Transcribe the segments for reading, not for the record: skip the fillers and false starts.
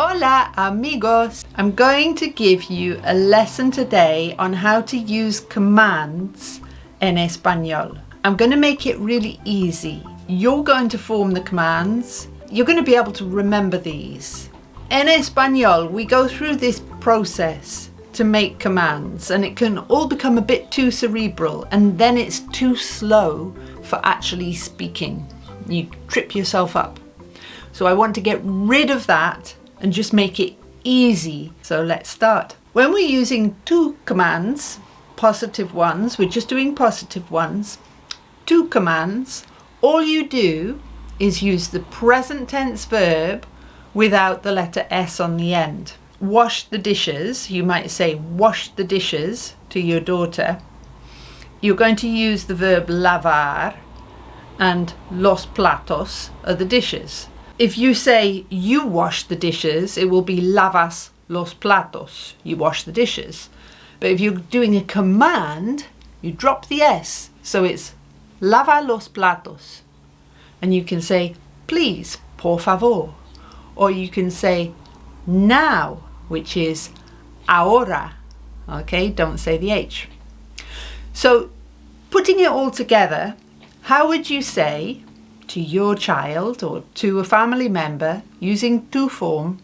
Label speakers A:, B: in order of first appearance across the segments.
A: Hola amigos! I'm going to give you a lesson today on how to use commands en español. I'm going to make it really easy. You're going to form the commands. You're going to be able to remember these. En español, we go through this process to make commands and it can all become a bit too cerebral and then it's too slow for actually speaking. You trip yourself up. So I want to get rid of that and just make it easy. So let's start. When we're using two commands, positive ones, we're just doing positive ones, two commands, all you do is use the present tense verb without the letter S on the end. Wash the dishes, you might say wash the dishes to your daughter. You're going to use the verb lavar and los platos are the dishes. If you say you wash the dishes, it will be lavas los platos, you wash the dishes. But if you're doing a command, you drop the S, so it's lava los platos. And you can say, please, por favor. Or you can say, now, which is ahora. Okay, don't say the H. So, putting it all together, how would you say to your child or to a family member using tu form,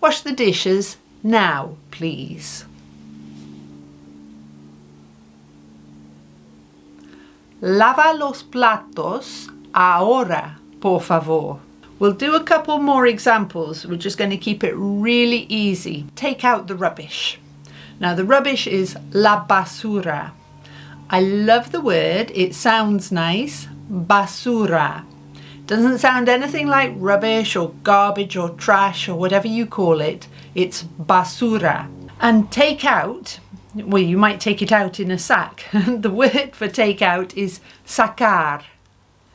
A: wash the dishes now, please? Lava los platos ahora, por favor. We'll do a couple more examples. We're just going to keep it really easy. Take out the rubbish. Now the rubbish is la basura. I love the word. It sounds nice. Basura. Doesn't sound anything like rubbish or garbage or trash or whatever you call it. It's basura. And take out, well, you might take it out in a sack. The word for take out is sacar.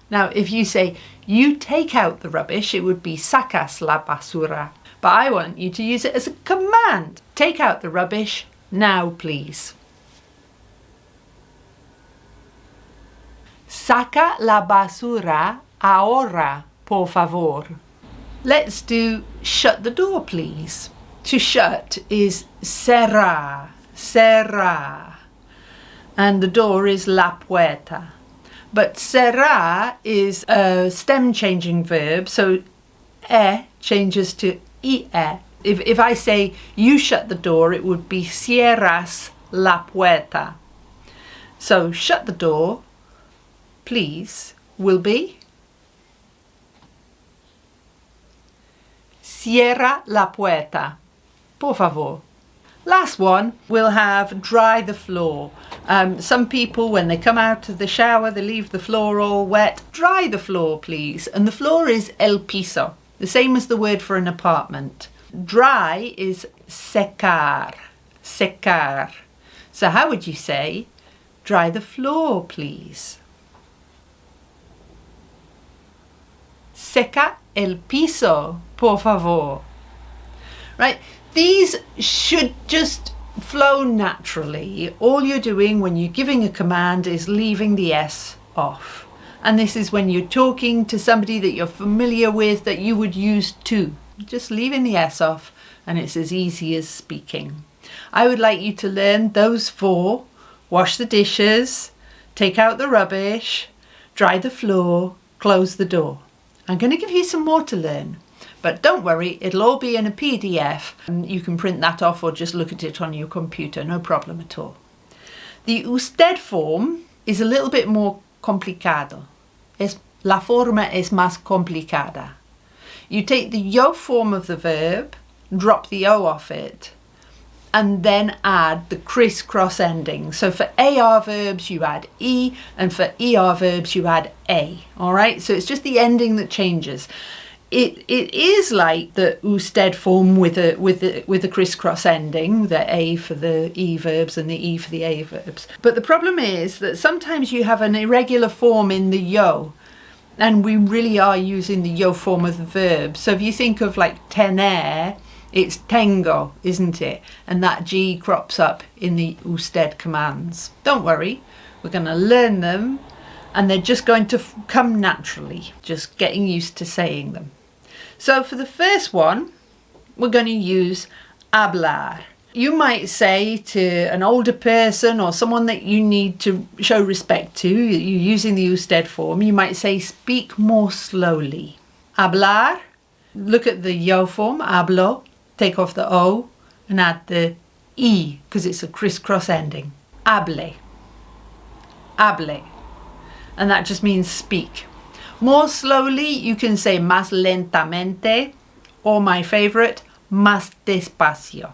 A: Now, if you say you take out the rubbish, it would be sacas la basura. But I want you to use it as a command. Take out the rubbish now, please. Saca la basura ahora, por favor. Let's do shut the door, please. To shut is cerrar, cerrar. And the door is la puerta. But cerrar is a stem changing verb, so changes to ie. If I say you shut the door, it would be cierras la puerta. So shut the door, please, will be cierra la puerta, por favor. Last one, we'll have dry the floor. Some people, when they come out of the shower, they leave the floor all wet. Dry the floor, please. And the floor is el piso, the same as the word for an apartment. Dry is secar, secar. So how would you say, dry the floor, please? Seca el piso, por favor. Right, these should just flow naturally. All you're doing when you're giving a command is leaving the S off. And this is when you're talking to somebody that you're familiar with that you would use to. Just leaving the S off and it's as easy as speaking. I would like you to learn those four. Wash the dishes, take out the rubbish, dry the floor, close the door. I'm going to give you some more to learn. But don't worry, it'll all be in a PDF. You can print that off or just look at it on your computer, no problem at all. The usted form is a little bit more complicado. La forma es más complicada. You take the yo form of the verb, drop the o off it, and then add the crisscross ending. So for AR verbs you add E, and for ER verbs you add A. All right, so it's just the ending that changes. It is like the usted form with a crisscross ending, the A for the E verbs and the E for the A verbs. But the problem is that sometimes you have an irregular form in the yo, and we really are using the yo form of the verb. So if you think of like tener, it's tengo, isn't it? And that G crops up in the usted commands. Don't worry, we're going to learn them and they're just going to come naturally, just getting used to saying them. So for the first one, we're going to use hablar. You might say to an older person or someone that you need to show respect to, you're using the usted form, you might say speak more slowly. Hablar, look at the yo form, hablo, take off the o and add the I because it's a crisscross ending. Hable, hable. And that just means speak. More slowly, you can say más lentamente, or my favorite, más despacio.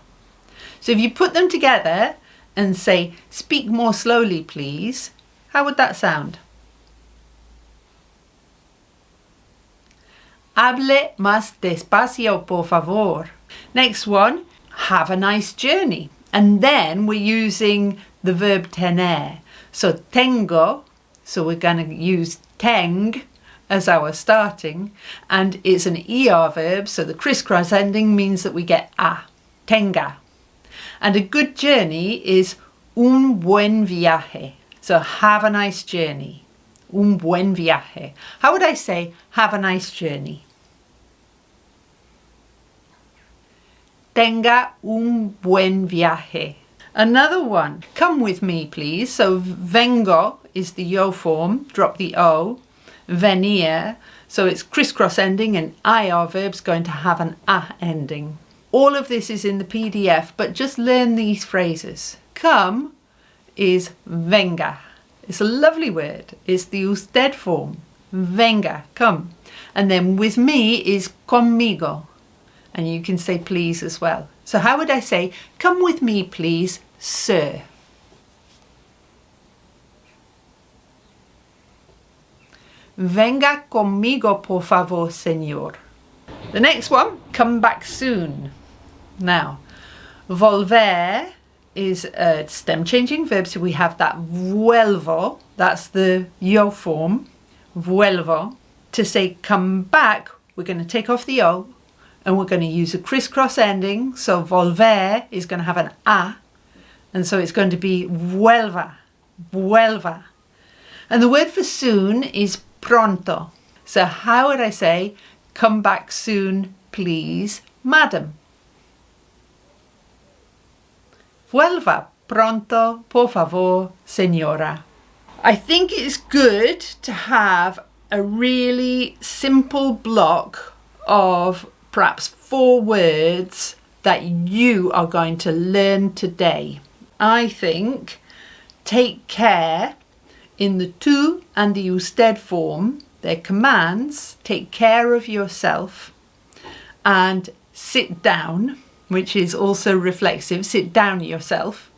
A: So if you put them together and say, speak more slowly, please, how would that sound? Hable más despacio, por favor. Next one, have a nice journey. And then we're using the verb tener. So tengo, so we're going to use teng as our starting. And it's an ER verb, so the crisscross ending means that we get a, tenga. And a good journey is un buen viaje. So have a nice journey. Un buen viaje. How would I say have a nice journey? Tenga un buen viaje. Another one. Come with me, please. So vengo is the yo form. Drop the o. Venir. So it's crisscross ending and IR verb's going to have an a ending. All of this is in the PDF, but just learn these phrases. Come is venga. It's a lovely word. It's the usted form. Venga, come. And then with me is conmigo. And you can say please as well. So how would I say, come with me, please, sir? Venga conmigo, por favor, señor. The next one, come back soon. Now, volver is a stem changing verb, so we have that vuelvo, that's the yo form, vuelvo. To say come back, we're going to take off the o and we're going to use a crisscross ending, so volver is going to have an a, and so it's going to be vuelva, vuelva. And the word for soon is pronto. So how would I say, come back soon, please, madam? Vuelva pronto, por favor, señora. I think it's good to have a really simple block of perhaps 4 words that you are going to learn today. I think take care in the tú and the usted form, they're commands, take care of yourself, and sit down, which is also reflexive, sit down yourself.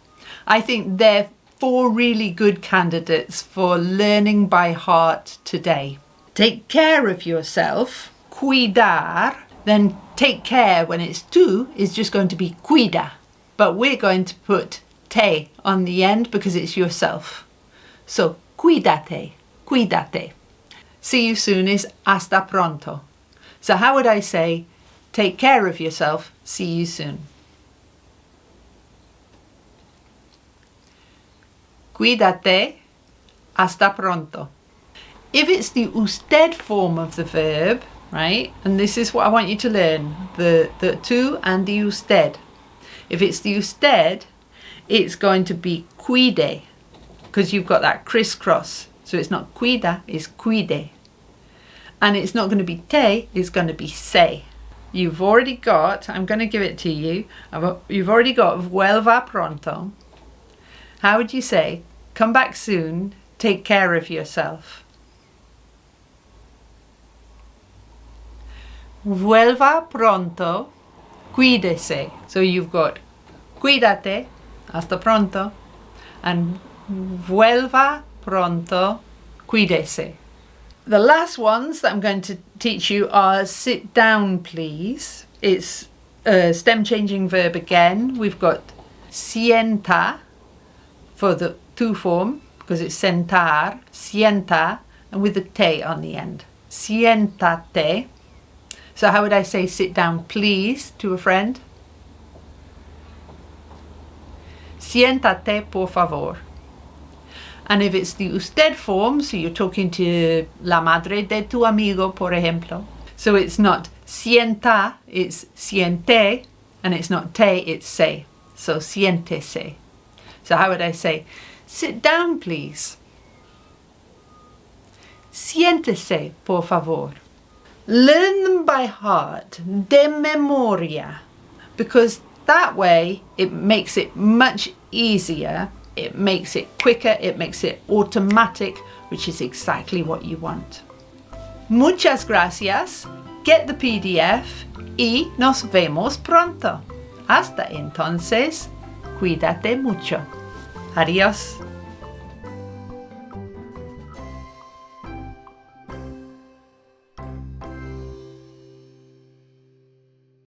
A: I think they're 4 really good candidates for learning by heart today. Take care of yourself, cuidar, then take care when it's tú is just going to be cuida. But we're going to put te on the end because it's yourself. So cuídate, cuídate. See you soon is hasta pronto. So how would I say, take care of yourself, see you soon? Cuídate, hasta pronto. If it's the usted form of the verb, right, and this is what I want you to learn, the tú and the usted. If it's the usted, it's going to be cuide, because you've got that crisscross. So it's not cuida, it's cuide. And it's not going to be te, it's going to be se. You've already got, I'm going to give it to you, you've already got vuelva pronto. How would you say, come back soon, take care of yourself? Vuelva pronto, cuídese. So you've got cuídate, hasta pronto, and vuelva pronto, cuídese. The last ones that I'm going to teach you are sit down, please. It's a stem changing verb again. We've got sienta for the tú form because it's sentar, sienta, and with the te on the end. Siéntate. So how would I say sit down, please, to a friend? Siéntate, por favor. And if it's the usted form, so you're talking to la madre de tu amigo, por ejemplo. So it's not Sienta, it's siente, and it's not te, it's se. So siéntese. So how would I say, sit down please? Siéntese, por favor. Learn them by heart, de memoria, because that way it makes it much easier, it makes it quicker, it makes it automatic, which is exactly what you want. Muchas gracias, get the PDF y nos vemos pronto. Hasta entonces, cuídate mucho. Adiós.